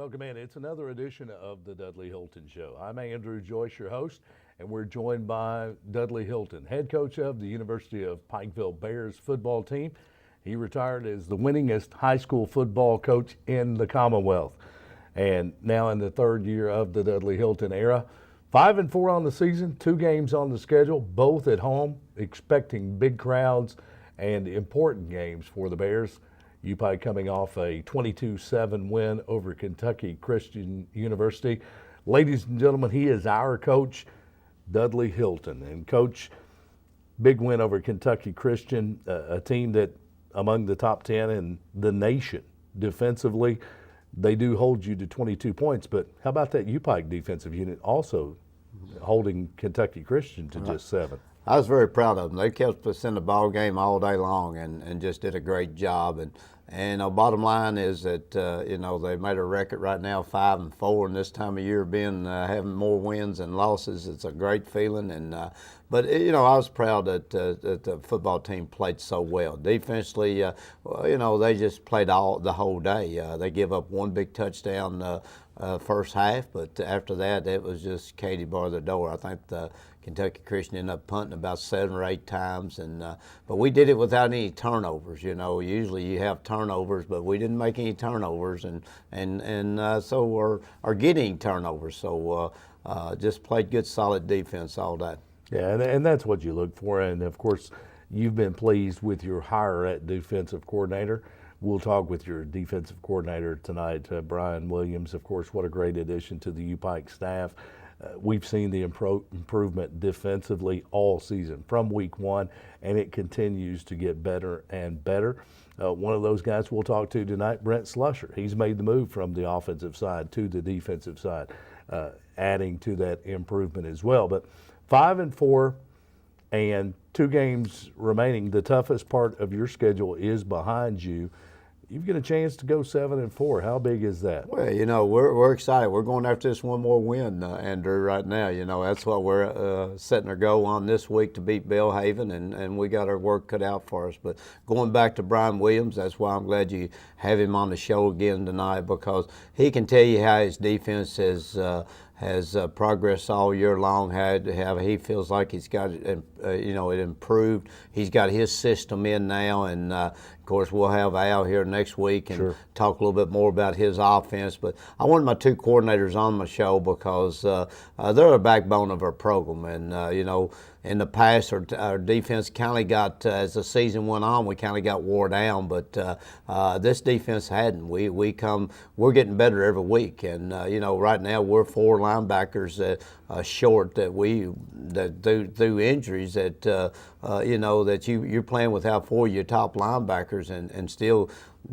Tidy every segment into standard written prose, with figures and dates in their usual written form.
Welcome in. It's another edition of the Dudley Hilton Show. I'm Andrew Joyce, your host, and we're joined by Dudley Hilton, head coach of the University of Pikeville Bears football team. He retired as the winningest high school football coach in the Commonwealth, and now in the third year of the Dudley Hilton era. 5-4 on the season, 2 games on the schedule, both at home, expecting big crowds and important games for the Bears. UPike coming off a 22-7 win over Kentucky Christian University. Ladies and gentlemen, he is our coach, Dudley Hilton. And Coach, big win over Kentucky Christian, a team that among the top 10 in the nation defensively. They do hold you to 22 points, but how about that UPike defensive unit also holding Kentucky Christian to just 7? I was very proud of them. They kept us in the ball game all day long and just did a great job. And bottom line is that they made a record right now 5-4, and this time of year being having more wins than losses, it's a great feeling. And but I was proud that the football team played so well. Defensively, they just played the whole day. They give up one big touchdown first half, but after that, it was just Katie bar the door. I think the Kentucky Christian ended up punting about 7 or 8 times, but we did it without any turnovers. Usually you have turnovers, but we didn't make any turnovers, so we're getting turnovers. So just played good, solid defense all day. Yeah, and that's what you look for. And of course, you've been pleased with your hire at defensive coordinator. We'll talk with your defensive coordinator tonight, Brian Williams. Of course, what a great addition to the UPike staff. We've seen the improvement defensively all season from week 1, and it continues to get better and better. One of those guys we'll talk to tonight, Brent Slusher. He's made the move from the offensive side to the defensive side, adding to that improvement as well. But 5-4 and 2 games remaining. The toughest part of your schedule is behind you. You've got a chance to go 7-4. How big is that? Well, we're excited. We're going after this one more win, Andrew, right now. That's what we're setting our goal on this week, to beat Belhaven, and we got our work cut out for us. But going back to Brian Williams, that's why I'm glad you have him on the show again tonight, because he can tell you how his defense has progressed all year long, how he feels like he's got it, it improved. He's got his system in now, and of course we'll have Al here next week and talk a little bit more about his offense. But I wanted my 2 coordinators on my show because they're a backbone of our program, and in the past, our defense kind of got, as the season went on, we kind of got wore down. But this defense hadn't. We're getting better every week, and right now we're 4 linebackers short that through injuries that you're playing without 4 of your top linebackers and still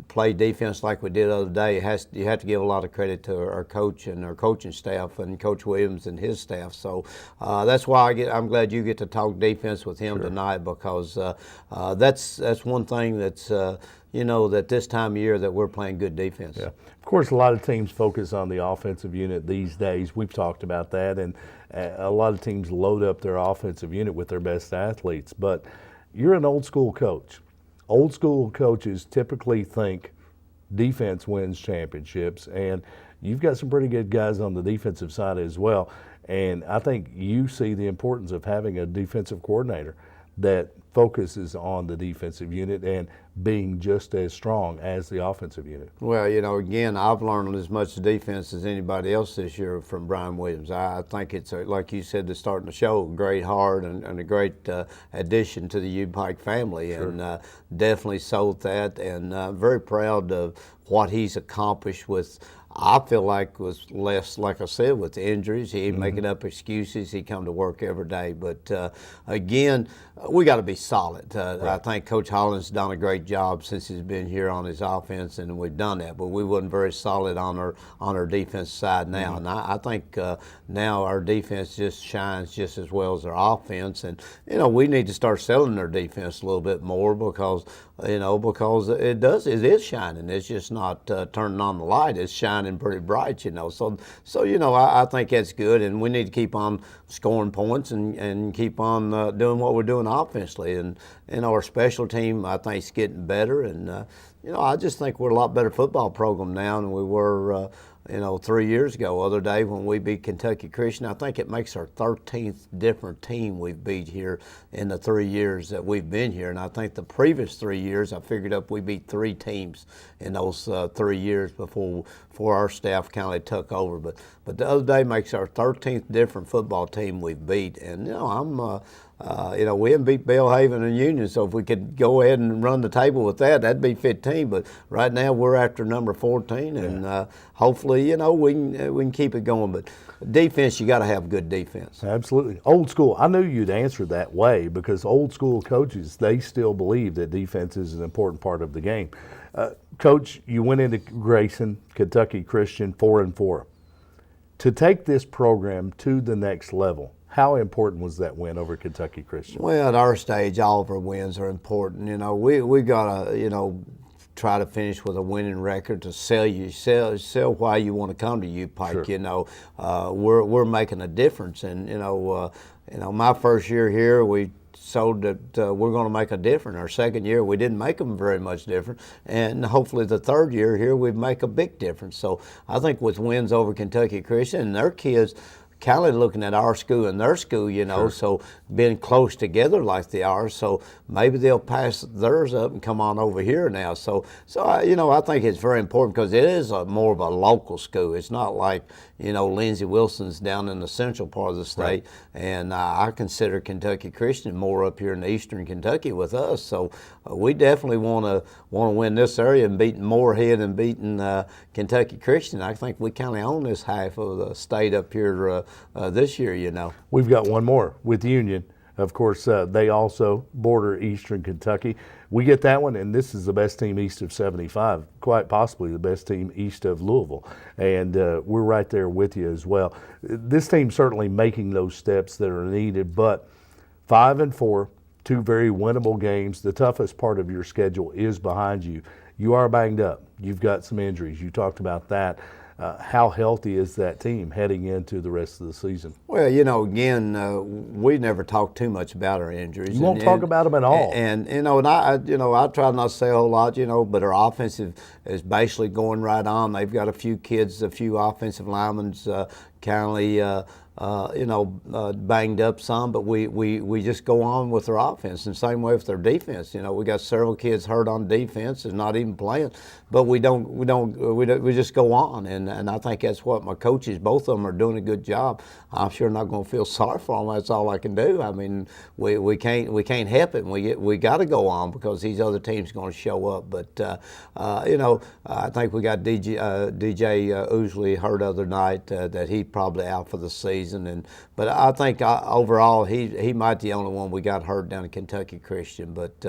play defense like we did the other day. You have to give a lot of credit to our coach and our coaching staff and Coach Williams and his staff. So that's why I'm glad you get to talk defense with him tonight, because that's one thing that's that this time of year that we're playing good defense. Yeah. Of course, a lot of teams focus on the offensive unit these days. We've talked about that, and a lot of teams load up their offensive unit with their best athletes. But you're an old school coach. Old school coaches typically think defense wins championships, and you've got some pretty good guys on the defensive side as well. And I think you see the importance of having a defensive coordinator that focuses on the defensive unit and being just as strong as the offensive unit. Well, again, I've learned as much defense as anybody else this year from Brian Williams. I think it's, like you said, to starting the show, a great heart and a great addition to the UPike family, and definitely sold that, and very proud of what he's accomplished with. I feel like was less, like I said, with the injuries. He ain't making up excuses. He come to work every day. But again, we got to be solid. I think Coach Holland's done a great job since he's been here on his offense, and we've done that. But we wasn't very solid on our defense side now. And I think now our defense just shines just as well as our offense. And we need to start selling our defense a little bit more, because it is shining. It's just not turning on the light. It's shining pretty bright, So I think that's good, and we need to keep on scoring points and keep on doing what we're doing offensively. And our special team, I think, is getting better, and I just think we're a lot better football program now than we were, 3 years ago. Other day when we beat Kentucky Christian, I think it makes our 13th different team we've beat here in the 3 years that we've been here. And I think the previous 3 years, I figured up we beat 3 teams in those 3 years before our staff kind of took over. But the other day makes our 13th different football team we've beat. And, we haven't beat Belhaven and Union, so if we could go ahead and run the table with that, that'd be 15. But right now we're after number 14, and hopefully, we can keep it going. But defense, you got to have good defense. Absolutely. Old school. I knew you'd answer that way because old school coaches, they still believe that defense is an important part of the game. Coach, you went into Grayson, Kentucky Christian, 4-4. To take this program to the next level, how important was that win over Kentucky Christian? Well, at our stage, all of our wins are important. We got to, try to finish with a winning record to sell why you want to come to U-Pike. Sure. We're making a difference. And, my first year here, we showed that we're going to make a difference. Our second year, we didn't make them very much different. And hopefully the third year here, we'd make a big difference. So I think with wins over Kentucky Christian and their kids, kind of looking at our school and their school, Sure. so being close together like they are, so maybe they'll pass theirs up and come on over here now. So I think it's very important because it is more of a local school. It's not like, Lindsey Wilson's down in the central part of the state, Right. and I consider Kentucky Christian more up here in eastern Kentucky with us. So we definitely want to win this area, and beating Moorhead and beating Kentucky Christian. I think we kind of own this half of the state up here this year. We've got one more with Union. Of course, they also border eastern Kentucky. We get that one, and this is the best team east of 75, quite possibly the best team east of Louisville. And we're right there with you as well. This team's certainly making those steps that are needed, but 5-4, 2 very winnable games. The toughest part of your schedule is behind you. You are banged up. You've got some injuries. You talked about that. How healthy is that team heading into the rest of the season? Well, again, we never talk too much about our injuries. You won't talk about them at all. And I try not to say a whole lot, but our offensive is basically going right on. They've got a few kids, a few offensive linemen, banged up some, but we just go on with our offense. And same way with their defense. We got several kids hurt on defense and not even playing, but we just go on. And I think that's what my coaches, both of them, are doing a good job. I'm sure not going to feel sorry for them. That's all I can do. I mean, we can't help it. We got to go on because these other teams are going to show up. But I think we got DJ Ousley hurt other night. That he probably out for the season. But I think overall he might be the only one we got hurt down at Kentucky Christian. But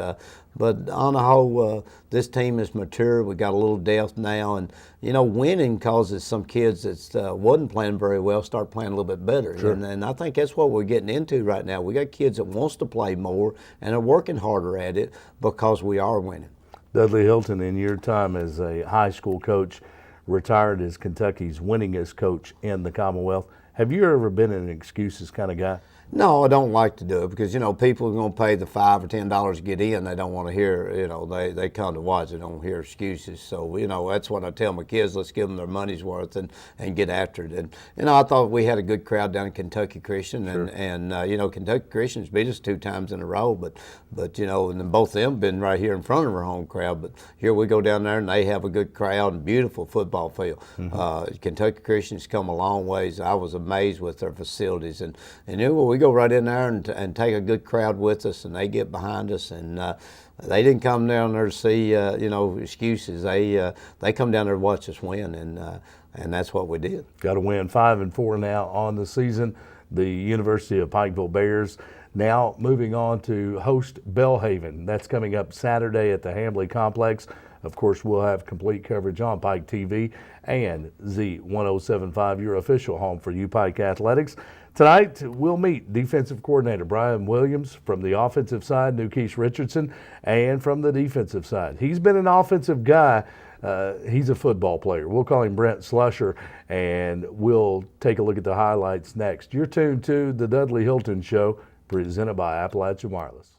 on the whole, this team is mature. We got a little depth now, and winning causes some kids that wasn't playing very well start playing a little bit better. Sure. And I think that's what we're getting into right now. We got kids that wants to play more and are working harder at it because we are winning. Dudley Hilton, in your time as a high school coach, retired as Kentucky's winningest coach in the Commonwealth. Have you ever been an excuses kind of guy? No, I don't like to do it because, people are going to pay the $5 or $10 to get in. They don't want to hear, they come to watch. They don't hear excuses. So, that's what I tell my kids. Let's give them their money's worth and get after it. And, I thought we had a good crowd down in Kentucky Christian. Sure. And Kentucky Christian's beat us 2 times in a row. But and then both of them been right here in front of our home crowd. But here we go down there and they have a good crowd and beautiful football field. Mm-hmm. Kentucky Christian's come a long ways. I was amazed with their facilities. And we go right in there and take a good crowd with us, and they get behind us, and they didn't come down there to see excuses. They come down there to watch us win, and that's what we did. Got to win. 5-4 now on the season. The University of Pikeville Bears now moving on to host Belhaven. That's coming up Saturday at the Hambly Complex. Of course, we'll have complete coverage on Pike TV and Z1075, your official home for U-Pike Athletics. Tonight, we'll meet defensive coordinator Brian Williams from the offensive side, Nukesh Richardson, and from the defensive side. He's been an offensive guy. He's a football player. We'll call him Brent Slusher, and we'll take a look at the highlights next. You're tuned to the Dudley Hilton Show, presented by Appalachian Wireless.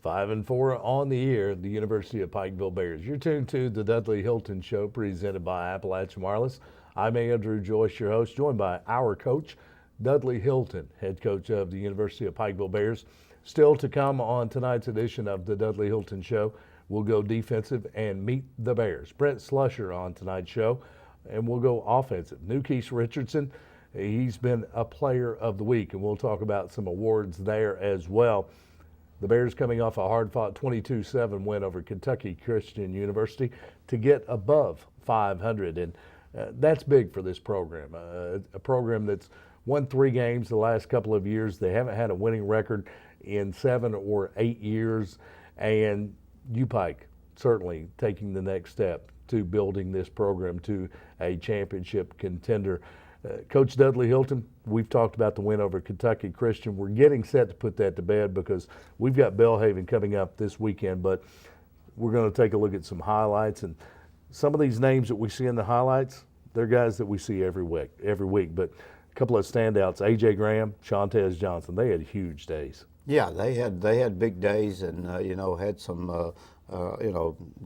5-4 on the year, the University of Pikeville Bears. You're tuned to the Dudley Hilton Show, presented by Appalachian Wireless. I'm Andrew Joyce, your host, joined by our coach, Dudley Hilton, head coach of the University of Pikeville Bears. Still to come on tonight's edition of the Dudley Hilton Show, we'll go defensive and meet the Bears. Brent Slusher on tonight's show, and we'll go offensive. Newkeith Richardson, he's been a player of the week, and we'll talk about some awards there as well. The Bears coming off a hard-fought 22-7 win over Kentucky Christian University to get above 500, and that's big for this program. A program that's won 3 games the last couple of years. They haven't had a winning record in 7 or 8 years, and UPike certainly taking the next step to building this program to a championship contender. Coach Dudley Hilton, we've talked about the win over Kentucky Christian. We're getting set to put that to bed because we've got Belhaven coming up this weekend, but we're going to take a look at some highlights. And some of these names that we see in the highlights, they're guys that we see every week. But a couple of standouts, A.J. Graham, Shantez Johnson, they had huge days. Yeah, they had big days and, had some,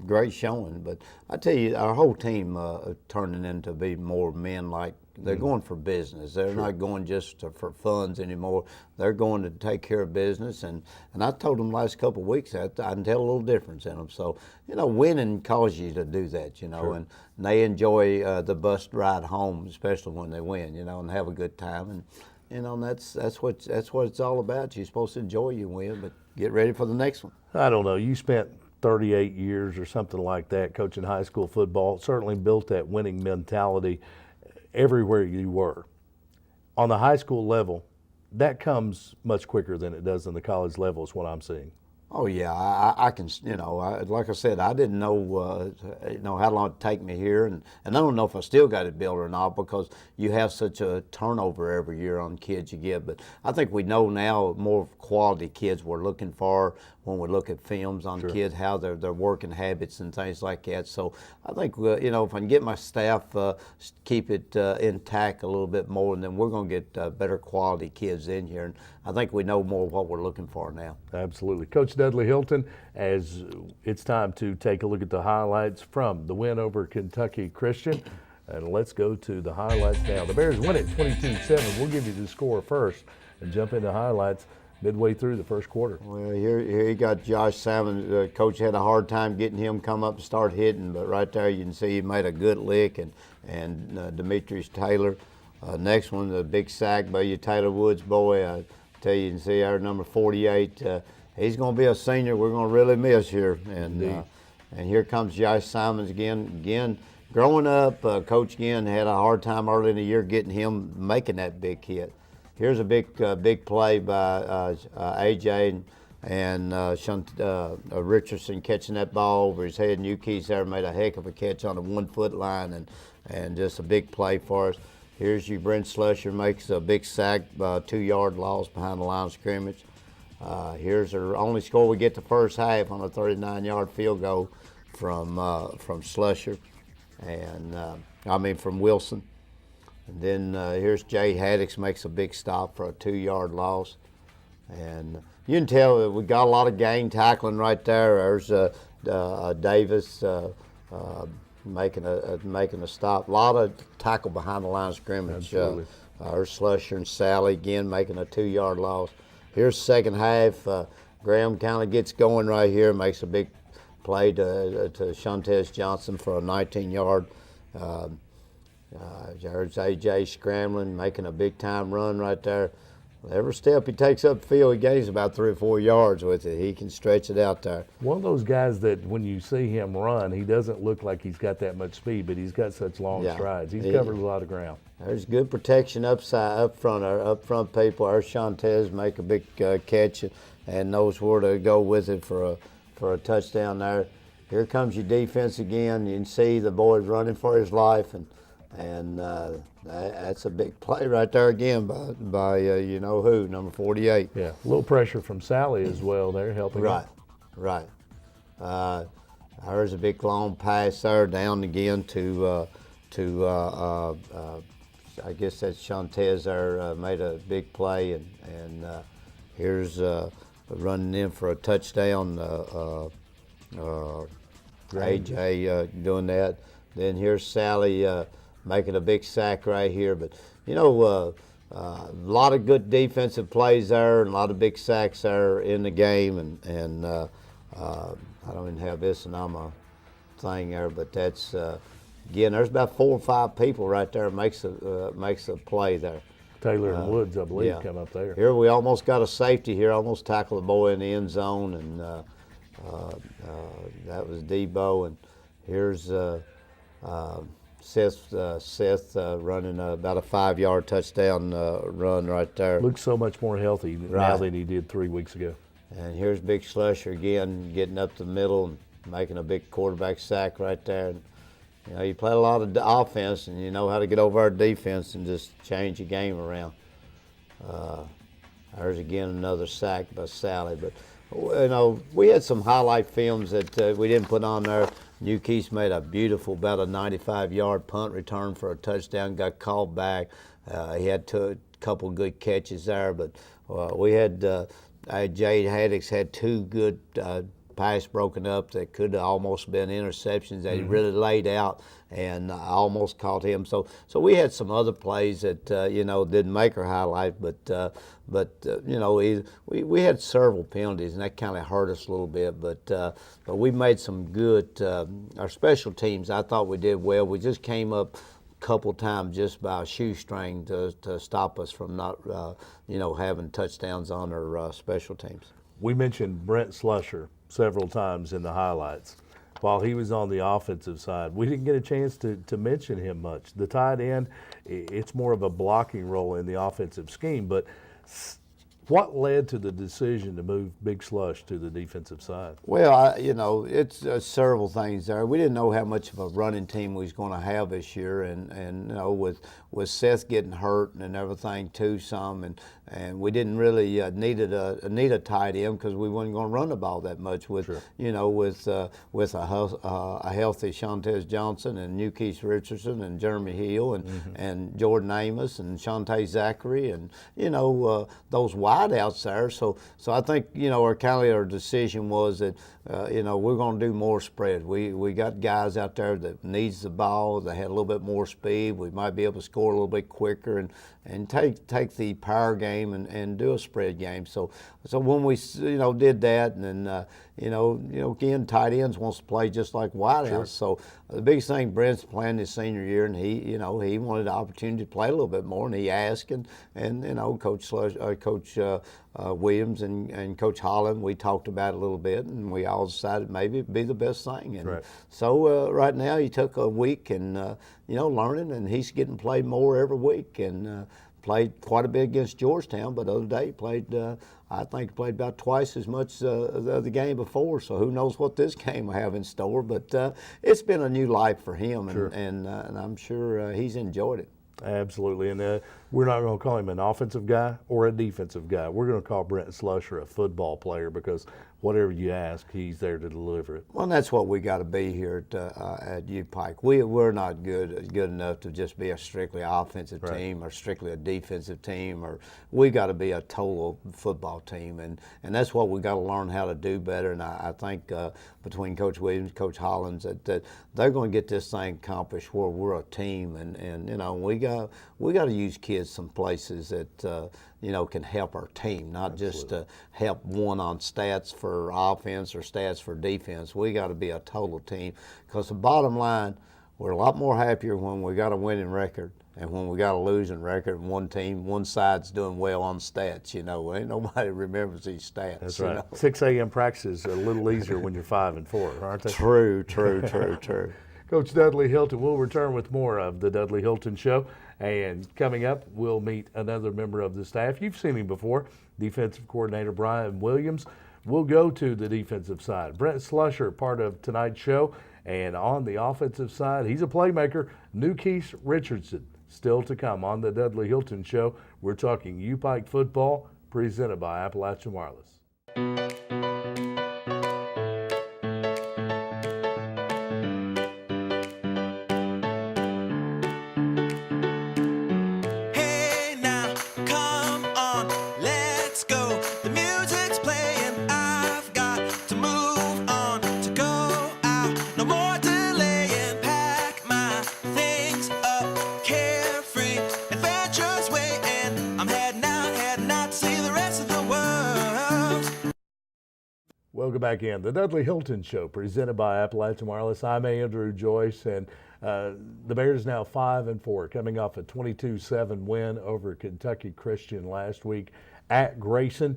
great showing. But I tell you, our whole team turning into be more men-like. They're going for business. They're not going just for funds anymore. They're going to take care of business. And I told them last couple of weeks that I can tell a little difference in them. So, winning causes you to do that, and they enjoy the bus ride home, especially when they win, and have a good time. And that's what it's all about. You're supposed to enjoy your win, but get ready for the next one. I don't know. You spent 38 years or something like that coaching high school football. Certainly built that winning mentality everywhere you were. On the high school level, that comes much quicker than it does in the college level is what I'm seeing. Oh yeah, I can. Like I said, I didn't know, how long it'd take me here, and I don't know if I still got it built or not because you have such a turnover every year on kids you get. But I think we know now more quality kids we're looking for when we look at films on kids, how their working habits and things like that. So I think if I can get my staff keep it intact a little bit more, then we're going to get better quality kids in here. And I think we know more what we're looking for now. Absolutely. Coach Dudley Hilton, as it's time to take a look at the highlights from the win over Kentucky Christian. And let's go to the highlights now. The Bears win it 22-7. We'll give you the score first and jump into highlights midway through the first quarter. Well, here you got Josh Salmon. Coach had a hard time getting him come up and start hitting, but right there you can see he made a good lick, and Demetrius Taylor. Next one, the big sack by you, Taylor Woods boy. I tell you, can see our number 48. He's going to be a senior. We're going to really miss here. And here comes Josh Simons again. Growing up, Coach again had a hard time early in the year getting him making that big hit. Here's a big play by A.J. and Richardson catching that ball over his head. Newkeith there made a heck of a catch on the 1 foot line and just a big play for us. Here's you, Brent Slusher makes a big sack, 2-yard loss behind the line of scrimmage. Here's our only score we get the first half on a 39-yard field goal from Slusher, and from Wilson. And then here's Jay Haddix makes a big stop for a 2-yard loss. And you can tell that we got a lot of gang tackling right there. There's Davis making a stop. A lot of tackle behind the line of scrimmage. Absolutely. There's Slusher and Sally again making a 2-yard loss. Here's second half. Graham kind of gets going right here, makes a big play to Shantez Johnson for a 19-yard. There's A.J. scrambling, making a big-time run right there. Every step he takes up the field, he gains about 3 or 4 yards with it. He can stretch it out there. One of those guys that when you see him run, he doesn't look like he's got that much speed, but he's got such long strides. He's covered a lot of ground. There's good protection up front. Our up front people, our Shantez make a big catch and knows where to go with it for a touchdown there. Here comes your defense again. You can see the boys running for his life, and that's a big play right there again by you-know-who, number 48. Yeah, a little pressure from Sally as well there, helping him. Right. There's a big long pass there down again to I guess that's Shantez there made a big play, and here's running in for a touchdown. AJ doing that. Then here's Sally making a big sack right here. But, a lot of good defensive plays there and a lot of big sacks there in the game. And I don't even have this on my thing there, but that's, again, there's about 4 or 5 people right there makes a play there. Taylor and Woods, I believe, yeah. come up there. Here we almost got a safety here, almost tackled the boy in the end zone, and that was Debo. And here's Seth running about a 5-yard touchdown run right there. Looks so much more healthy now than he did 3 weeks ago. And here's Big Slusher again, getting up the middle and making a big quarterback sack right there. And, you play a lot of offense, and you know how to get over our defense and just change the game around. There's again another sack by Sally. But, we had some highlight films that we didn't put on there. New Keith made a beautiful, about a 95-yard punt return for a touchdown, got called back. He had a couple good catches there, but we had Jade Haddix had 2 good pass broken up that could have almost been interceptions that he really laid out, and I almost caught him. So we had some other plays that didn't make our highlight, but we had several penalties, and that kind of hurt us a little bit. But we made some good. Our special teams, I thought we did well. We just came up a couple times just by a shoestring to stop us from not having touchdowns on our special teams. We mentioned Brent Slusher several times in the highlights. While he was on the offensive side, we didn't get a chance to mention him much. The tight end, it's more of a blocking role in the offensive scheme, but what led to the decision to move Big Slush to the defensive side? Well, it's several things there. We didn't know how much of a running team we was going to have this year, and with Seth getting hurt and everything too and we didn't really need a tight end because we weren't going to run the ball that much with Sure. with a healthy Shantez Johnson and New Keith Richardson and Jeremy Hill and Jordan Amos and Shante Zachary and those wideouts there. So I think our decision was that we're going to do more spread. We got guys out there that needs the ball. They had a little bit more speed. We might be able to score a little bit quicker and take the power game and do a spread game. So when we did that, and then again, tight ends wants to play just like wideouts. Sure. So the biggest thing, Brent's playing his senior year, and he wanted the opportunity to play a little bit more, and he asked, and Coach Williams and Coach Holland, we talked about it a little bit, and we all decided maybe it'd be the best thing. And right. So right now he took a week and learning, and he's getting played more every week, and played quite a bit against Georgetown, but the other day he played. I think he played about twice as much the game before, so who knows what this game will have in store. But it's been a new life for him, Sure. and I'm sure he's enjoyed it. Absolutely, and we're not going to call him an offensive guy or a defensive guy. We're going to call Brent Slusher a football player because whatever you ask, he's there to deliver it. Well, that's what we got to be here at U Pike. We're not good enough to just be a strictly offensive Right. team or strictly a defensive team. Or we got to be a total football team, and that's what we got to learn how to do better. And I think between Coach Williams, Coach Hollins, that they're going to get this thing accomplished where we're a team, and we got to use kids some places that can help our team, not Absolutely. just to help one on stats for offense or stats for defense. We got to be a total team, because the bottom line, we're a lot more happier when we got a winning record and when we got a losing record and one side's doing well on stats. Ain't nobody remembers these stats. That's right. 6 a.m. practice is a little easier when you're 5-4, aren't they? True. Coach Dudley Hilton will return with more of the Dudley Hilton Show. And coming up, we'll meet another member of the staff. You've seen him before, defensive coordinator Brian Williams. We'll go to the defensive side. Brent Slusher, part of tonight's show. And on the offensive side, he's a playmaker, New Keith Richardson. Still to come on the Dudley Hilton Show. We're talking U Pike football, presented by Appalachian Wireless. Hey now, come on, let's go. The music's playing. Welcome back in. The Dudley Hilton Show, presented by Appalachian Wireless. I'm Andrew Joyce, and the Bears now 5-4, coming off a 22-7 win over Kentucky Christian last week at Grayson.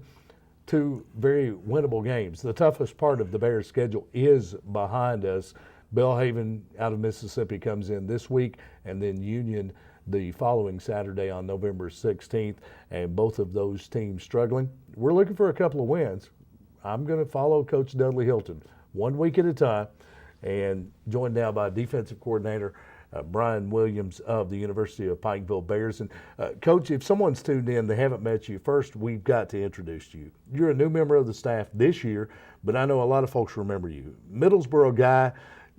Two very winnable games. The toughest part of the Bears' schedule is behind us. Belhaven out of Mississippi comes in this week, and then Union the following Saturday on November 16th, and both of those teams struggling. We're looking for a couple of wins. I'm going to follow Coach Dudley Hilton 1 week at a time, and joined now by defensive coordinator Brian Williams of the University of Pikeville Bears. And Coach, if someone's tuned in, they haven't met you, first we've got to introduce you. You're a new member of the staff this year, but I know a lot of folks remember you. Middlesboro guy,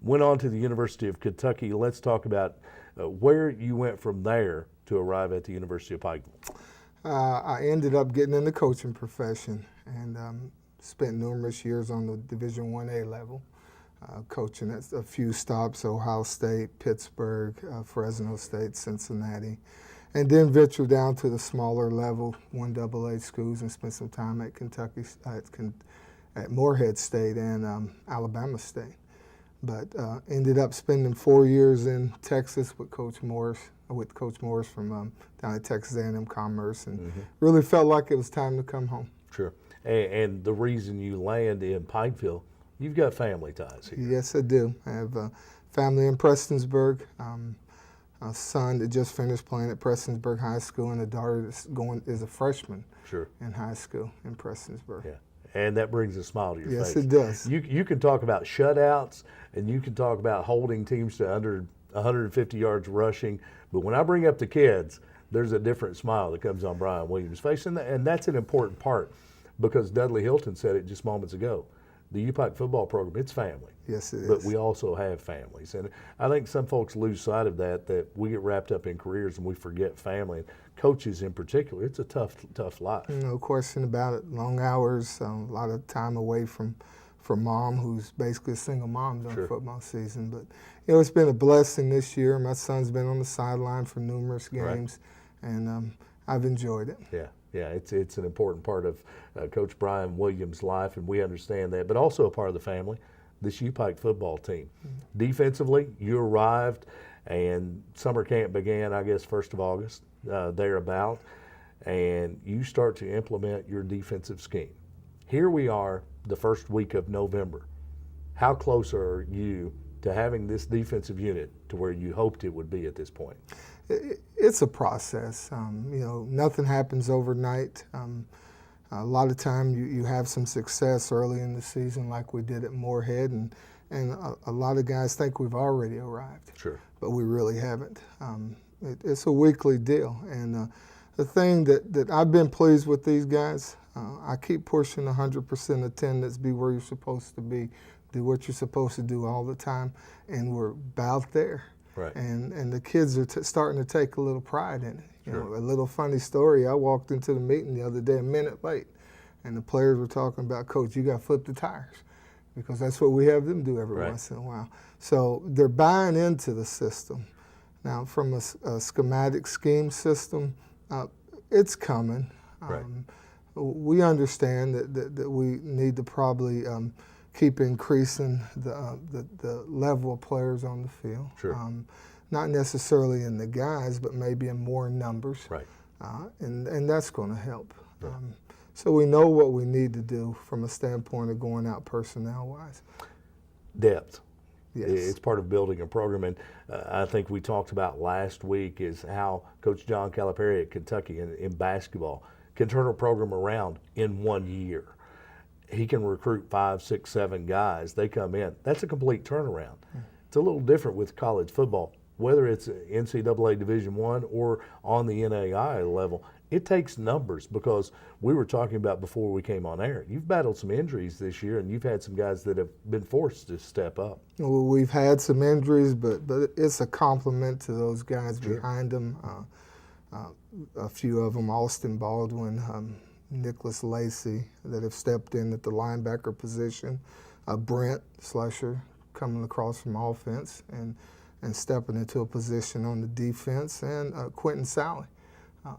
went on to the University of Kentucky. Let's talk about where you went from there to arrive at the University of Pikeville. I ended up getting in the coaching profession and spent numerous years on the Division I-A level, coaching at a few stops, Ohio State, Pittsburgh, Fresno State, Cincinnati, and then ventured down to the smaller level, 1AA schools, and spent some time at Kentucky, at Morehead State and Alabama State. But ended up spending 4 years in Texas with Coach Morris from down at Texas A&M Commerce, and really felt like it was time to come home. Sure. And the reason you land in Pikeville, you've got family ties here. Yes, I do. I have a family in Prestonsburg, a son that just finished playing at Prestonsburg High School, and a daughter that's is a freshman in high school in Prestonsburg. Yeah. And that brings a smile to your face. Yes, it does. You can talk about shutouts, and you can talk about holding teams to under 150 yards rushing, but when I bring up the kids, there's a different smile that comes on Brian Williams' face, and that's an important part, because Dudley Hilton said it just moments ago. The UPike football program, it's family. Yes, it is. But we also have families. And I think some folks lose sight of that we get wrapped up in careers and we forget family. And coaches in particular, it's a tough life. No question about it. Long hours, a lot of time away from mom, who's basically a single mom during football season. But, it's been a blessing this year. My son's been on the sideline for numerous games, and I've enjoyed it. Yeah, it's an important part of Coach Brian Williams' life, and we understand that, but also a part of the family, this UPike football team. Defensively, you arrived, and summer camp began, I guess, 1st of August, thereabout, and you start to implement your defensive scheme. Here we are, the first week of November. How close are you to having this defensive unit to where you hoped it would be at this point? It's a process. Nothing happens overnight. A lot of time you have some success early in the season, like we did at Morehead, and a lot of guys think we've already arrived. Sure. But we really haven't. It's a weekly deal, and the thing that I've been pleased with these guys, I keep pushing 100% attendance, be where you're supposed to be, do what you're supposed to do all the time, and we're about there. Right. And the kids are starting to take a little pride in it. You know, a little funny story, I walked into the meeting the other day a minute late, and the players were talking about, Coach, you got to flip the tires, because that's what we have them do every once in a while. So they're buying into the system. Now, from a schematic scheme system, it's coming. We understand that we need to probably keep increasing the level of players on the field. Not necessarily in the guys, but maybe in more numbers. And that's going to help. So we know what we need to do from a standpoint of going out personnel-wise. Depth. Yes. It's part of building a program, and I think we talked about last week is how Coach John Calipari at Kentucky in basketball can turn a program around in 1 year. He can recruit 5, 6, 7 guys. They come in. That's a complete turnaround. It's a little different with college football, whether it's NCAA Division I or on the NAIA level. It takes numbers, because we were talking about before we came on air, you've battled some injuries this year, and you've had some guys that have been forced to step up. Well, we've had some injuries, but it's a compliment to those guys behind them. A few of them, Austin Baldwin, Nicholas Lacey, that have stepped in at the linebacker position. Brent Slusher coming across from offense and stepping into a position on the defense, and Quentin Sally.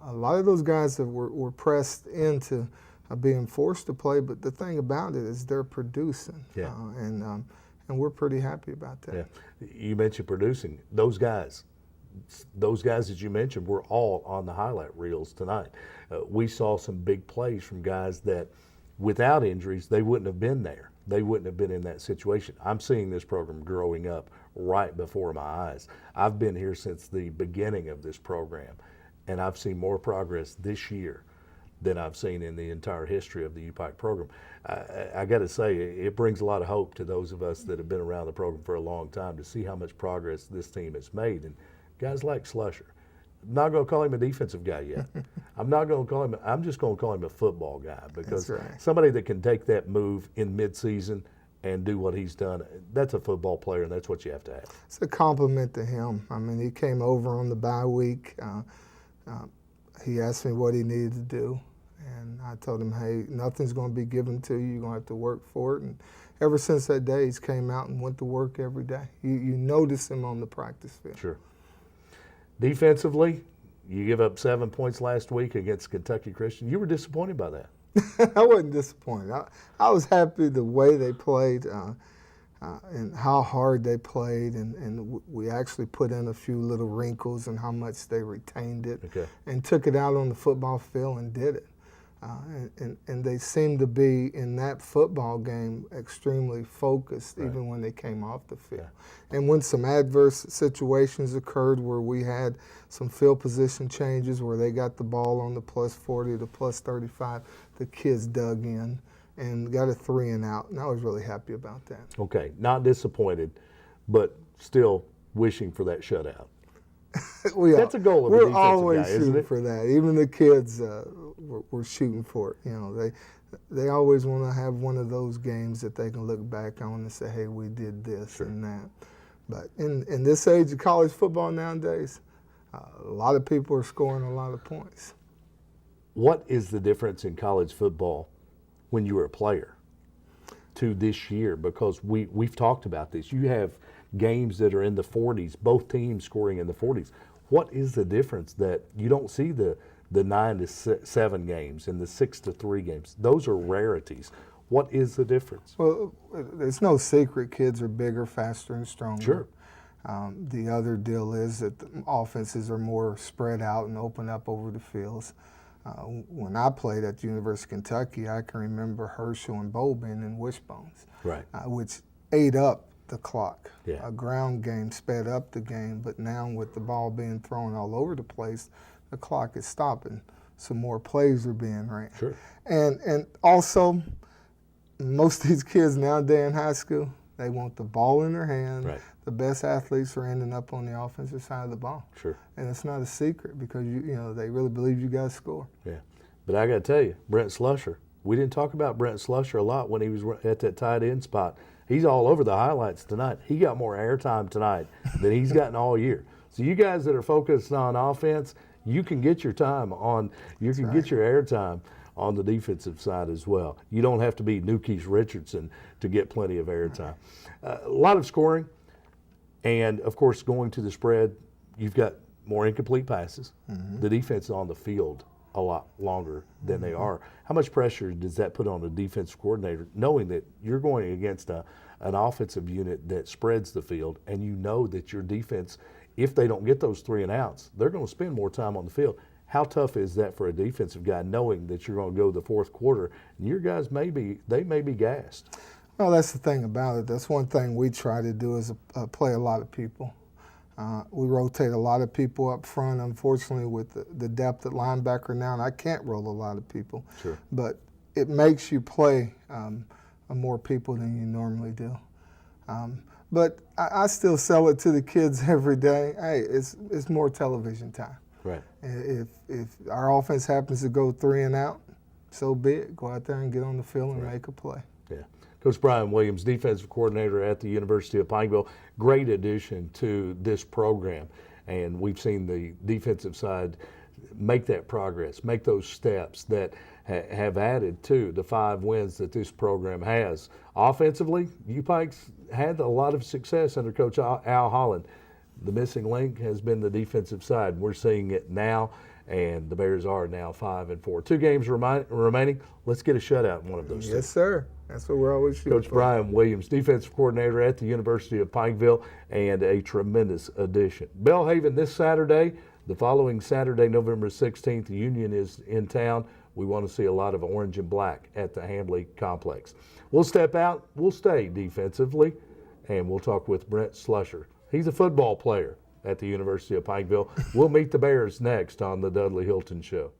A lot of those guys that were pressed into being forced to play. But the thing about it is they're producing, Yeah. And we're pretty happy about that. Yeah. You mentioned producing. Those guys that you mentioned were all on the highlight reels tonight. We saw some big plays from guys that, without injuries, they wouldn't have been there. They wouldn't have been in that situation. I'm seeing this program growing up right before my eyes. I've been here since the beginning of this program, and I've seen more progress this year than I've seen in the entire history of the UPike program. I got to say, it brings a lot of hope to those of us that have been around the program for a long time to see how much progress this team has made. And guys like Slusher, I'm not going to call him a defensive guy yet. I'm just going to call him a football guy, because That's right. somebody that can take that move in midseason and do what he's done, that's a football player, and that's what you have to have. It's a compliment to him. I mean, he came over on the bye week. He asked me what he needed to do, and I told him, hey, nothing's going to be given to you. You're going to have to work for it. And ever since that day, he's came out and went to work every day. You notice him on the practice field. Sure. Defensively, you give up 7 points last week against Kentucky Christian. You were disappointed by that. I wasn't disappointed. I was happy the way they played and how hard they played, and we actually put in a few little wrinkles and how much they retained it and took it out on the football field and did it. And they seemed to be, in that football game, extremely focused, even when they came off the field. Yeah. And when some adverse situations occurred where we had some field position changes where they got the ball on the +40 to +35, the kids dug in and got a 3 and out, and I was really happy about that. Okay, not disappointed, but still wishing for that shutout. That's a goal of a defensive guy, isn't it? We're always shooting for that. Even the kids were shooting for it. You know, they always want to have one of those games that they can look back on and say, hey, we did this and that. But in this age of college football nowadays, a lot of people are scoring a lot of points. What is the difference in college football when you were a player to this year? Because we've talked about this. You have games that are in the 40s, both teams scoring in the 40s. What is the difference that you don't see the 9-7 games and the 6-3 games? Those are rarities. What is the difference? Well, it's no secret kids are bigger, faster, and stronger. Sure. The other deal is that the offenses are more spread out and open up over the fields. When I played at the University of Kentucky, I can remember Herschel and Bowl being in wishbones, which ate up the clock. Yeah. A ground game sped up the game, but now with the ball being thrown all over the place, the clock is stopping. Some more plays are being ran. Sure. And also, most of these kids nowadays in high school, they want the ball in their hand. Right. The best athletes are ending up on the offensive side of the ball. Sure. And it's not a secret because you know they really believe you got to score. Yeah. But I got to tell you, Brent Slusher, we didn't talk about Brent Slusher a lot when he was at that tight end spot. He's all over the highlights tonight. He got more airtime tonight than he's gotten all year. So you guys that are focused on offense, you can get your time on, you can get your airtime on the defensive side as well. You don't have to be Nukees Richardson to get plenty of airtime. A lot of scoring, and of course going to the spread, you've got more incomplete passes. The defense is on the field a lot longer than they are. How much pressure does that put on a defensive coordinator, knowing that you're going against an offensive unit that spreads the field, and you know that your defense, if they don't get those 3 and outs, they're going to spend more time on the field? How tough is that for a defensive guy, knowing that you're going to go the fourth quarter and your guys may be gassed? Well, that's the thing about it. That's one thing we try to do is play a lot of people. We rotate a lot of people up front. Unfortunately, with the depth at linebacker now, and I can't roll a lot of people. Sure. But it makes you play more people than you normally do. But I still sell it to the kids every day. Hey, it's more television time. Right. If our offense happens to go 3 and out, so be it. Go out there and get on the field and make a play. Yeah. Coach Brian Williams, defensive coordinator at the University of Pikeville, great addition to this program. And we've seen the defensive side make that progress, make those steps that have added to the 5 wins that this program has. Offensively, UPike's had a lot of success under Coach Al Holland. The missing link has been the defensive side. We're seeing it now, and the Bears are now 5-4. 2 games remaining. Let's get a shutout in one of those. Yes, sir. That's what we're always shooting Coach for. Brian Williams, defensive coordinator at the University of Pikeville, and a tremendous addition. Belhaven this Saturday. The following Saturday, November 16th, Union is in town. We want to see a lot of orange and black at the Hamley Complex. We'll step out. We'll stay defensively, and we'll talk with Brent Slusher. He's a football player at the University of Pikeville. We'll meet the Bears next on the Dudley Hilton Show.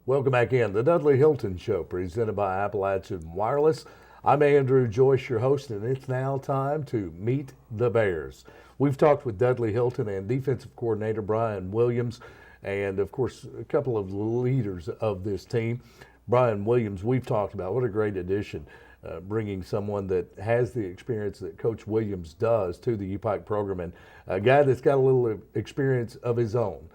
Welcome back in. The Dudley Hilton Show, presented by Appalachian Wireless. I'm Andrew Joyce, your host, and it's now time to meet the Bears. We've talked with Dudley Hilton and defensive coordinator Brian Williams, and of course, a couple of leaders of this team. Brian Williams, we've talked about what a great addition, bringing someone that has the experience that Coach Williams does to the UPike program, and a guy that's got a little experience of his own.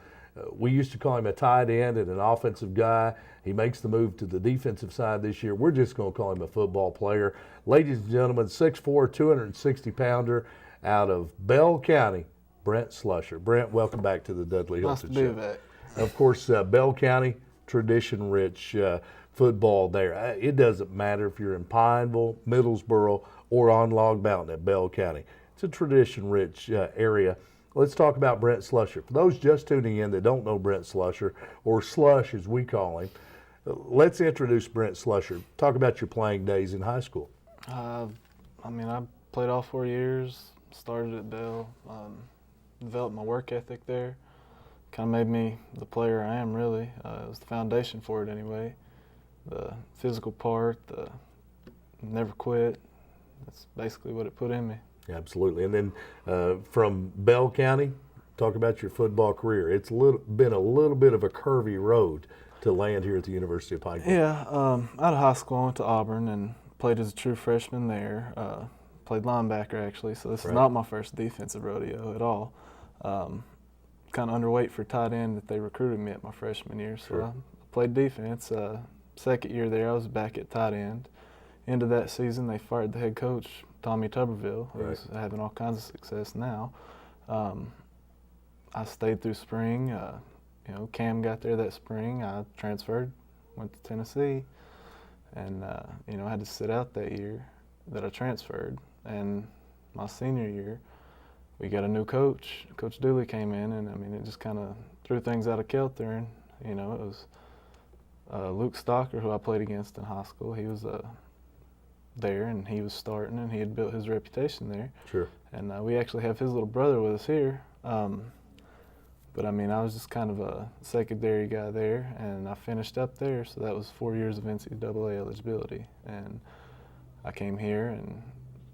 We used to call him a tight end and an offensive guy. He makes the move to the defensive side this year. We're just going to call him a football player. Ladies and gentlemen, 6'4", 260-pounder out of Bell County, Brent Slusher. Brent, welcome back to the Dudley Hilton Show. Nice to be back. Of course, Bell County, tradition-rich football there. It doesn't matter if you're in Pineville, Middlesboro, or on Log Mountain at Bell County. It's a tradition-rich area. Let's talk about Brent Slusher. For those just tuning in that don't know Brent Slusher, or Slush as we call him, let's introduce Brent Slusher. Talk about your playing days in high school. I played all 4 years, started at Bell, developed my work ethic there. Kind of made me the player I am, really. It was the foundation for it anyway. The physical part, the never quit, that's basically what it put in me. Absolutely. And then from Bell County, talk about your football career. It's been a little bit of a curvy road to land here at the University of Pikeville. Yeah, out of high school I went to Auburn and played as a true freshman there. Played linebacker actually, so this is not my first defensive rodeo at all. Kind of underweight for tight end that they recruited me at my freshman year, so I played defense. Second year there I was back at tight end. End of that season they fired the head coach, Tommy Tuberville, who's having all kinds of success now. I stayed through spring. Cam got there that spring. I transferred, went to Tennessee, and I had to sit out that year that I transferred. And my senior year, we got a new coach. Coach Dudley came in, and it just kind of threw things out of kilter. And it was Luke Stocker, who I played against in high school. He was there, and he was starting, and he had built his reputation there. Sure. And we actually have his little brother with us here. But I was just kind of a secondary guy there, and I finished up there, so that was 4 years of NCAA eligibility. And I came here, and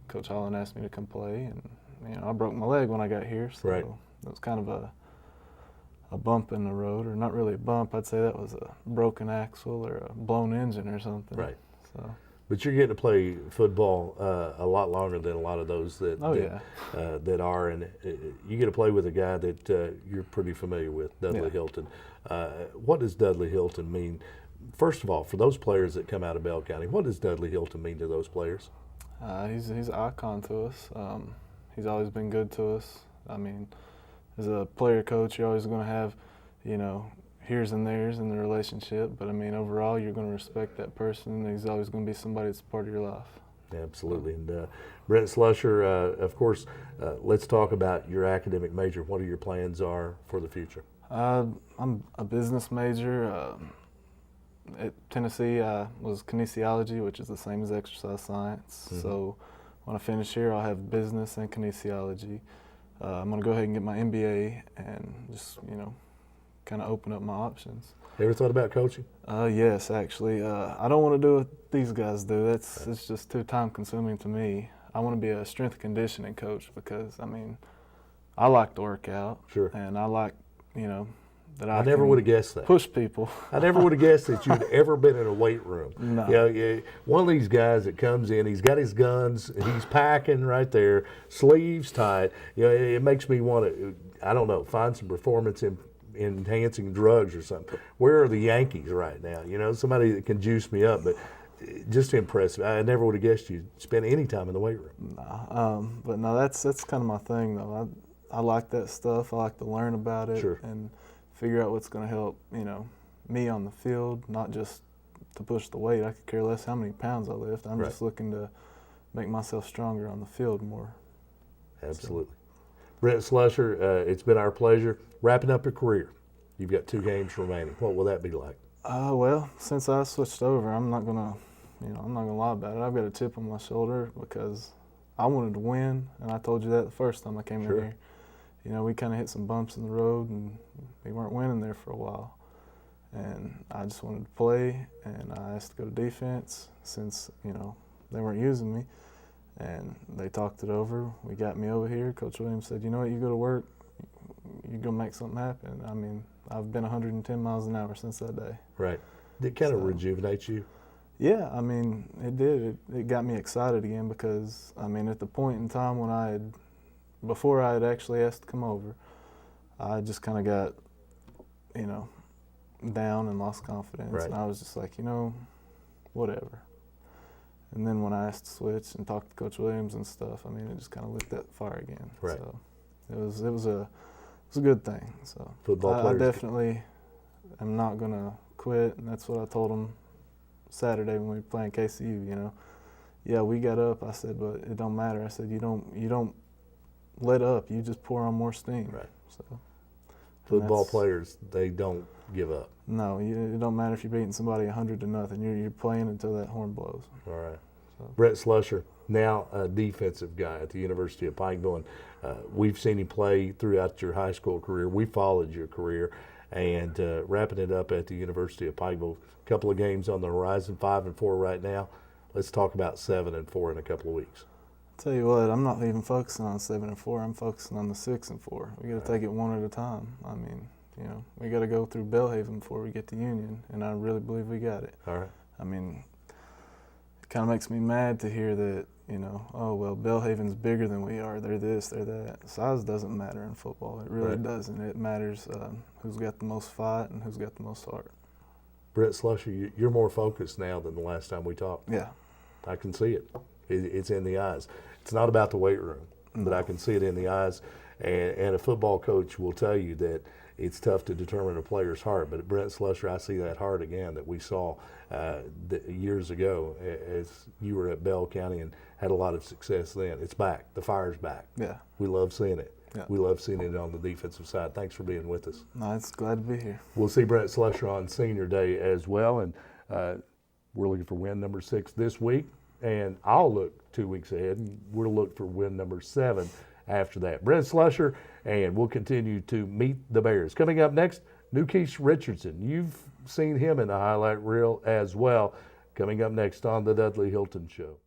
Coach Holland asked me to come play, and I broke my leg when I got here, so it was kind of a bump in the road, or not really a bump. I'd say that was a broken axle or a blown engine or something. Right. So. But you're getting to play football a lot longer than a lot of those that are, and you get to play with a guy that you're pretty familiar with, Dudley Hilton. What does Dudley Hilton mean? First of all, for those players that come out of Bell County, what does Dudley Hilton mean to those players? He's an icon to us. He's always been good to us. As a player coach, you're always going to have, here's and there's in the relationship, but overall you're going to respect that person, and he's always going to be somebody that's part of your life. Absolutely. And Brent Slusher, of course, let's talk about your academic major. What are your plans are for the future? I'm a business major. At Tennessee, I was kinesiology, which is the same as exercise science. Mm-hmm. So when I finish here, I'll have business and kinesiology. I'm going to go ahead and get my MBA and just, kind of open up my options. Ever thought about coaching? Yes, actually. I don't want to do what these guys do. It's just too time consuming to me. I want to be a strength and conditioning coach because, I I like to work out. Sure. And I like, that I never can would have guessed that. push people. I never would have guessed that you'd ever been in a weight room. No. Yeah, one of these guys that comes in, he's got his guns, he's packing right there, sleeves tight. It makes me want to, I don't know, find some performance enhancing drugs or something. Where are the Yankees right now? Somebody that can juice me up, but just impressive. I never would have guessed you'd spend any time in the weight room. But no, that's kind of my thing though. I like that stuff. I like to learn about it Sure. and figure out what's going to help, me on the field, not just to push the weight. I could care less how many pounds I lift. I'm just looking to make myself stronger on the field more. Absolutely. Brent Slusher, it's been our pleasure. Wrapping up your career, you've got 2 games remaining. What will that be like? Well, since I switched over, I'm not gonna lie about it. I've got a chip on my shoulder because I wanted to win, and I told you that the first time I came in here. We kind of hit some bumps in the road, and we weren't winning there for a while. And I just wanted to play, and I asked to go to defense since, they weren't using me. And they talked it over. We got me over here. Coach Williams said, you know what, you go to work, you're going to make something happen. I mean, I've been 110 miles an hour since that day. Right. It kind of rejuvenates you. Yeah, I mean, it did. It got me excited again because, at the point in time when before I had actually asked to come over, I just kind of got, down and lost confidence. Right. And I was just like, whatever. And then when I asked to switch and talked to Coach Williams and stuff, it just kind of lit that fire again. Right. So it was a good thing. So Football I players definitely am not gonna quit, and that's what I told them Saturday when we were playing KCU. Yeah, we got up. I said, but it don't matter. I said, you don't let up. You just pour on more steam. Right. So football players, they don't give up. No, it don't matter if you're beating somebody 100-0. You're playing until that horn blows. All right. So. Brent Slusher, now a defensive guy at the University of Pikeville. We've seen him play throughout your high school career. We followed your career, and wrapping it up at the University of Pikeville. A couple of games on the horizon, 5-4 right now. Let's talk about 7-4 in a couple of weeks. Tell you what, I'm not even focusing on 7-4. I'm focusing on the 6-4. We got to take it one at a time. We got to go through Belhaven before we get to Union, and I really believe we got it. All right. It kind of makes me mad to hear that, oh, well, Belhaven's bigger than we are. They're this, they're that. Size doesn't matter in football. It really doesn't. It matters who's got the most fight and who's got the most heart. Brent Slusher, you're more focused now than the last time we talked. Yeah. I can see it. It's in the eyes. It's not about the weight room, but I can see it in the eyes. And a football coach will tell you that it's tough to determine a player's heart. But at Brent Slusher, I see that heart again that we saw years ago as you were at Bell County and had a lot of success then. It's back. The fire's back. Yeah. We love seeing it. Yeah. We love seeing it on the defensive side. Thanks for being with us. No, it's glad to be here. We'll see Brent Slusher on Senior Day as well. And we're looking for win number 6 this week. And I'll look 2 weeks ahead, and we'll look for win number 7 after that. Brent Slusher, and we'll continue to meet the Bears. Coming up next, Nukesh Richardson. You've seen him in the highlight reel as well. Coming up next on the Dudley Hilton Show.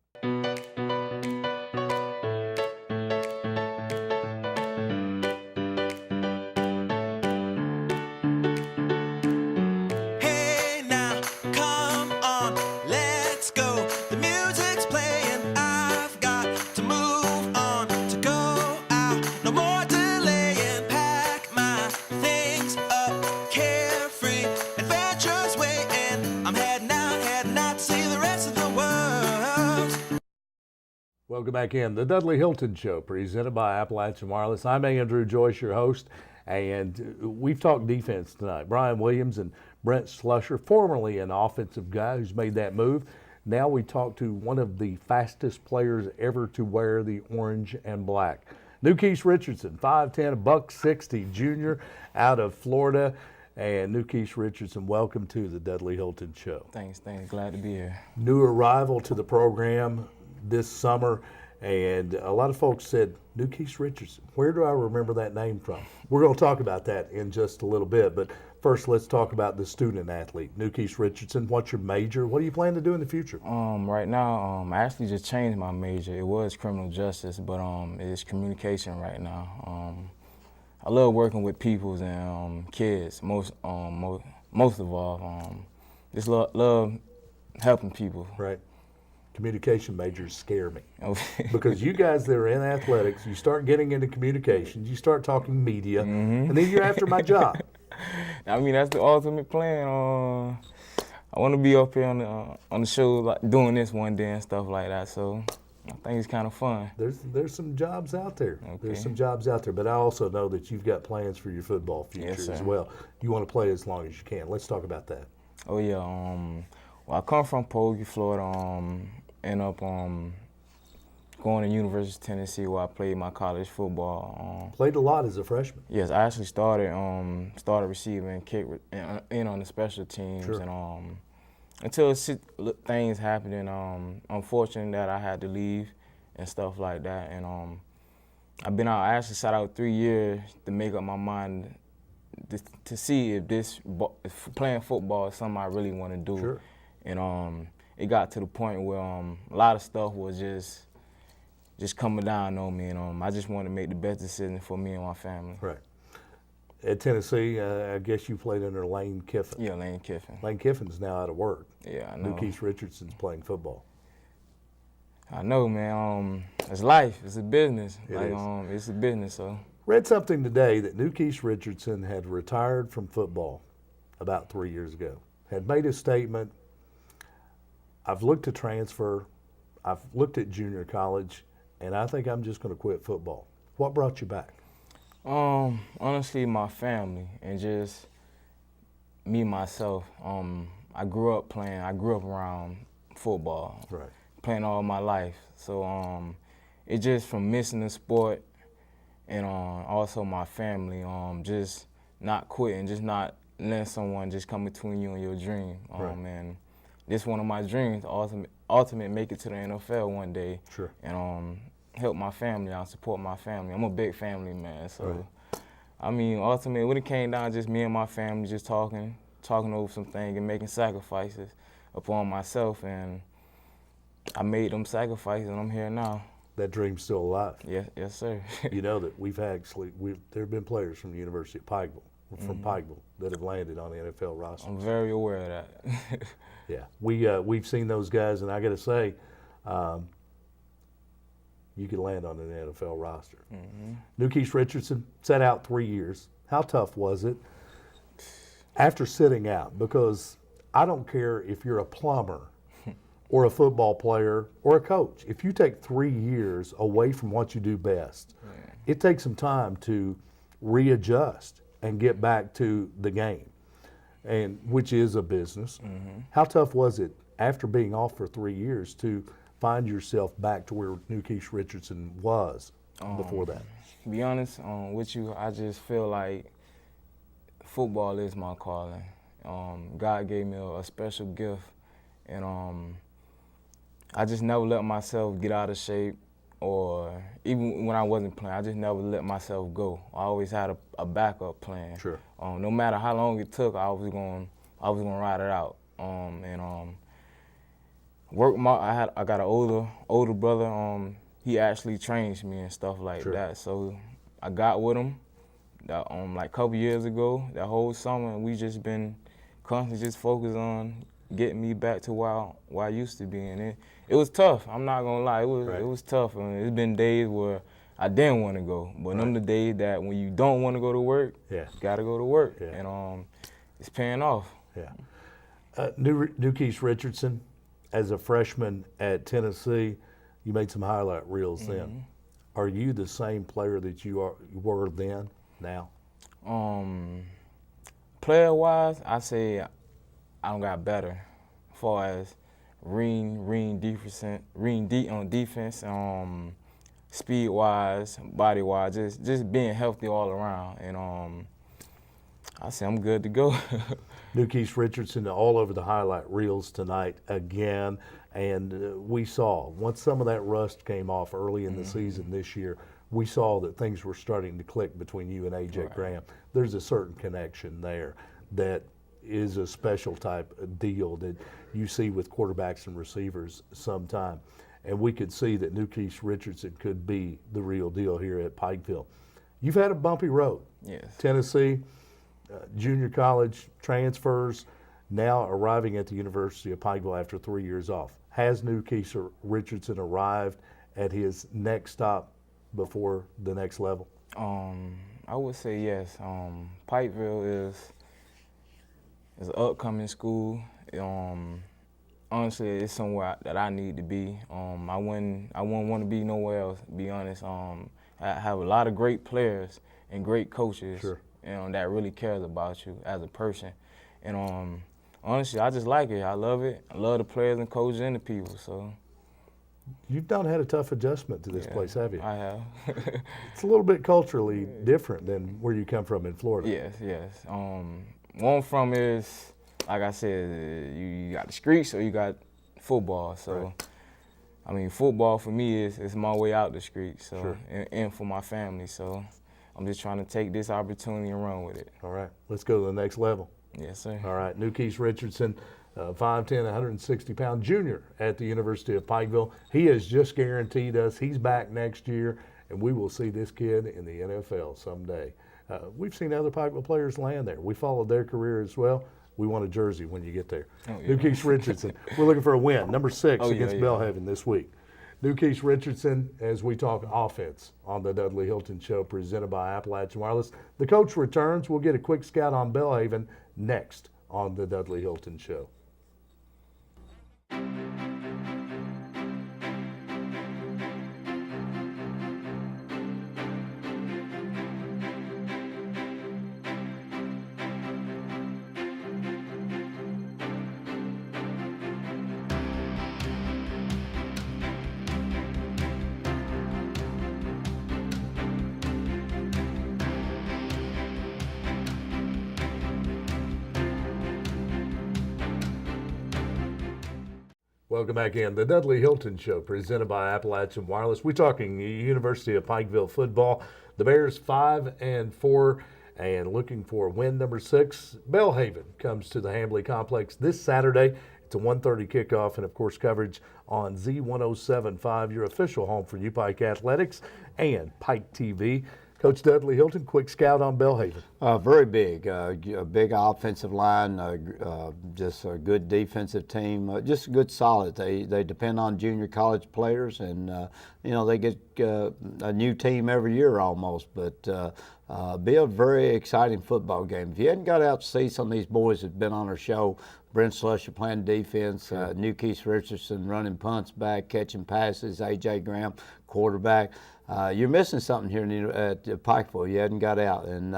Welcome back in. The Dudley Hilton Show, presented by Appalachian Wireless. I'm Andrew Joyce, your host, and we've talked defense tonight. Brian Williams and Brent Slusher, formerly an offensive guy who's made that move. Now we talk to one of the fastest players ever to wear the orange and black. Nukesh Richardson, 5'10", $160 junior out of Florida. And Nukesh Richardson, welcome to the Dudley Hilton Show. Thanks. Glad to be here. New arrival to the program this summer, and a lot of folks said, Nukesh Richardson, where do I remember that name from? We're going to talk about that in just a little bit, but first let's talk about the student athlete. Nukesh Richardson, what's your major? What do you plan to do in the future? Right now, I actually just changed my major. It was criminal justice, but it's communication right now. I love working with peoples and kids. Most of all, just love helping people. Right. Communication majors scare me because you guys that are in athletics, you start getting into communications, you start talking media, and then you're after my job. I mean, that's the ultimate plan. I want to be up here on the show, like doing this one day and stuff like that. So I think it's kind of fun. There's some jobs out there. Okay. There's some jobs out there, but I also know that you've got plans for your football future Yes, as sir. well. You want to play as long as you can. Let's talk about that. Oh yeah. Well, I come from Poggy, Florida. End up going to University of Tennessee where I played my college football. Played a lot as a freshman. Yes, I actually started receiving, kick in on the special teams, Sure. and until things happened, and unfortunate that I had to leave and stuff like that, and I've been out. I actually sat out 3 years to make up my mind to see if playing football is something I really want to do, Sure. and it got to the point where a lot of stuff was just coming down on me, and I just wanted to make the best decision for me and my family. Right. At Tennessee, I guess you played under Lane Kiffin. Yeah, Lane Kiffin. Lane Kiffin's now out of work. Yeah, I know. Keith Richardson's playing football. I know, man. It's life. It's a business. It like, is. It's a business. So Read something today that Keith Richardson had retired from football about 3 years ago. Had made a statement. I've looked at transfer. I've looked at junior college, and I think I'm just going to quit football. What brought you back? honestly, my family and just me myself. I grew up playing. I grew up around football. Right. Playing all my life. So it just from missing the sport and also my family, just not quitting, just not letting someone just come between you and your dream. Right. And this one of my dreams, ultimate make it to the NFL one day. Sure. And help my family out, support my family. I'm a big family man, so Right. I mean, ultimately, when it came down to just me and my family just talking over some things and making sacrifices upon myself, and I made them sacrifices, and I'm here now. That dream's still alive. Yes, sir. You know that there have been players from the University of Pikeville, that have landed on the NFL roster. I'm very aware of that. Yeah, we've seen those guys, and I got to say, you could land on an NFL roster. Keith Richardson sat out 3 years. How tough was it after sitting out? Because I don't care if you're a plumber or a football player or a coach. If you take 3 years away from what you do best, it takes some time to readjust and get back to the game, and which is a business. How tough was it after being off for 3 years to find yourself back to where Keith Richardson was before that? To be honest with you, I just feel like football is my calling. God gave me a special gift, and I just never let myself get out of shape, or even when I wasn't playing, I just never let myself go. I always had a backup plan. Sure. No matter how long it took, I was going to ride it out. I got an older brother. He actually trains me and stuff like Sure. that. So I got with him like a couple years ago, that whole summer, and we just been constantly just focused on getting me back to where I used to be. And it was tough. I'm not gonna lie, it was tough. And it's been days where I didn't want to go, but them the days that when you don't want to go to work, Yeah. you gotta go to work, Yeah. and it's paying off. Yeah. Keith Richardson, as a freshman at Tennessee, you made some highlight reels then. Are you the same player that you were then, now? Player-wise, I say I don't got better as far as reading on defense, speed-wise, body-wise, just being healthy all around. And I say I'm good to go. Keith Richardson all over the highlight reels tonight again. And we saw, once some of that rust came off early in the season this year, we saw that things were starting to click between you and A.J. Right. Graham. There's a certain connection there that is a special type of deal that you see with quarterbacks and receivers sometime. And we could see that Keith Richardson could be the real deal here at Pikeville. You've had a bumpy road. Yes. Tennessee, junior college transfers, now arriving at the University of Pikeville after 3 years off. Has Newkeith Richardson arrived at his next stop before the next level? I would say yes. Pikeville is an upcoming school. Honestly, it's somewhere that I need to be. I wouldn't want to be nowhere else, to be honest. I have a lot of great players and great coaches, Sure. that really cares about you as a person. And honestly, I just like it. I love it. I love the players and coaches and the people. So You've not had a tough adjustment to this yeah, place, have you? I have. It's a little bit culturally different than where you come from in Florida. Yes, yes. Where I'm from is, like I said, you got the streets or you got football. So, Right. I mean, football for me is my way out the streets. So, Sure. and for my family. So, I'm just trying to take this opportunity and run with it. All right, let's go to the next level. Yes, sir. All right, Newkeith Richardson, 5'10", 160-pound junior at the University of Pikeville. He has just guaranteed us he's back next year, and we will see this kid in the NFL someday. We've seen other Pikeville players land there. We followed their career as well. We want a jersey when you get there. Oh, yeah. Newkeith Richardson, we're looking for a win, number 6 Oh, yeah, against yeah. Belhaven this week. Newkeith Richardson, as we talk offense on the Dudley Hilton Show, presented by Appalachian Wireless. The coach returns. We'll get a quick scout on Belhaven next on the Dudley Hilton Show. Welcome back in. The Dudley Hilton Show, presented by Appalachian Wireless. We're talking University of Pikeville football. The Bears 5-4 and looking for win number 6. Belhaven comes to the Hambly Complex this Saturday. It's a 1:30 kickoff and, of course, coverage on Z1075, your official home for UPike Athletics, and Pike TV. Coach Dudley Hilton, quick scout on Belhaven. Very big, a big offensive line, just a good defensive team, just good solid. They depend on junior college players, and they get a new team every year almost. But be a very exciting football game. If you hadn't got out to see some of these boys that've been on our show, Brent Slusher playing defense, Newkeith Richardson running punts back, catching passes, A.J. Graham quarterback. You're missing something here at Pikeville. You hadn't got out. And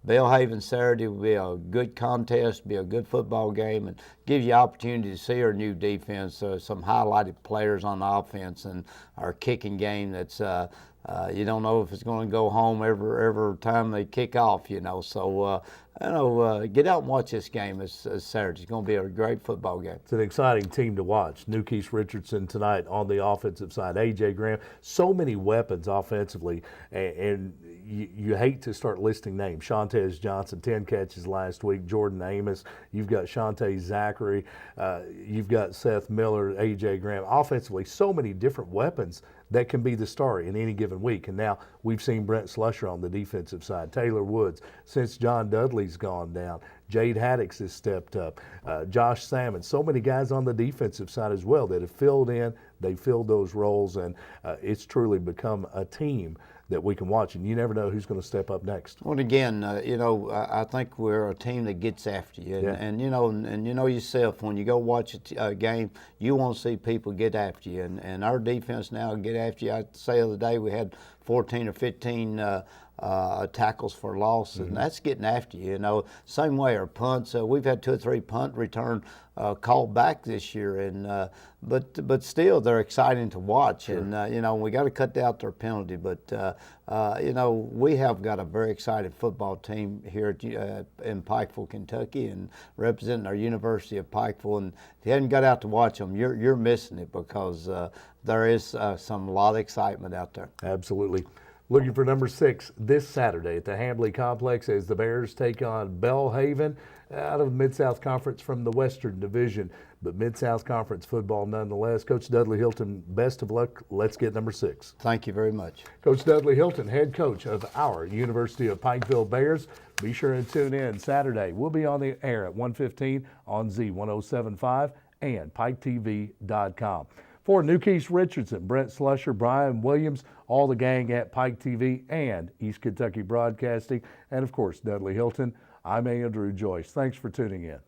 Belhaven Saturday will be a good contest, be a good football game, and give you opportunity to see our new defense, some highlighted players on the offense, and our kicking game that's you don't know if it's going to go home every time they kick off, So, get out and watch this game. It's Saturday. It's going to be a great football game. It's an exciting team to watch. Newkeith Richardson tonight on the offensive side. A.J. Graham, so many weapons offensively, and you hate to start listing names. Shantez Johnson, 10 catches last week. Jordan Amos. You've got Shante Zachary. You've got Seth Miller, A.J. Graham. Offensively, so many different weapons that can be the star in any given week. And now we've seen Brent Slusher on the defensive side, Taylor Woods, since John Dudley's gone down. Jade Haddix has stepped up, Josh Salmon, so many guys on the defensive side as well that have filled in, they filled those roles, and it's truly become a team that we can watch, and you never know who's going to step up next. Well, again, I think we're a team that gets after you, and you know yourself, when you go watch a game, you want to see people get after you, and our defense now get after you. I'd say the other day we had 14 or 15 tackles for loss, and that's getting after you. Same way our punts. We've had 2 or 3 punt return called back this year, and but still they're exciting to watch. Sure. And we got to cut out their penalty, but we have got a very excited football team here in Pikeville, Kentucky, and representing our University of Pikeville. And if you hadn't got out to watch them, you're missing it, because there is a lot of excitement out there. Absolutely. Looking for number 6 this Saturday at the Hambley Complex as the Bears take on Belhaven out of Mid-South Conference from the Western Division, but Mid-South Conference football nonetheless. Coach Dudley Hilton, best of luck. Let's get number 6. Thank you very much. Coach Dudley Hilton, head coach of our University of Pikeville Bears. Be sure and tune in Saturday. We'll be on the air at 1:15 on Z1075 and PikeTV.com. For Newkeith Richardson, Brent Slusher, Brian Williams, all the gang at Pike TV and East Kentucky Broadcasting, and of course Dudley Hilton, I'm Andrew Joyce. Thanks for tuning in.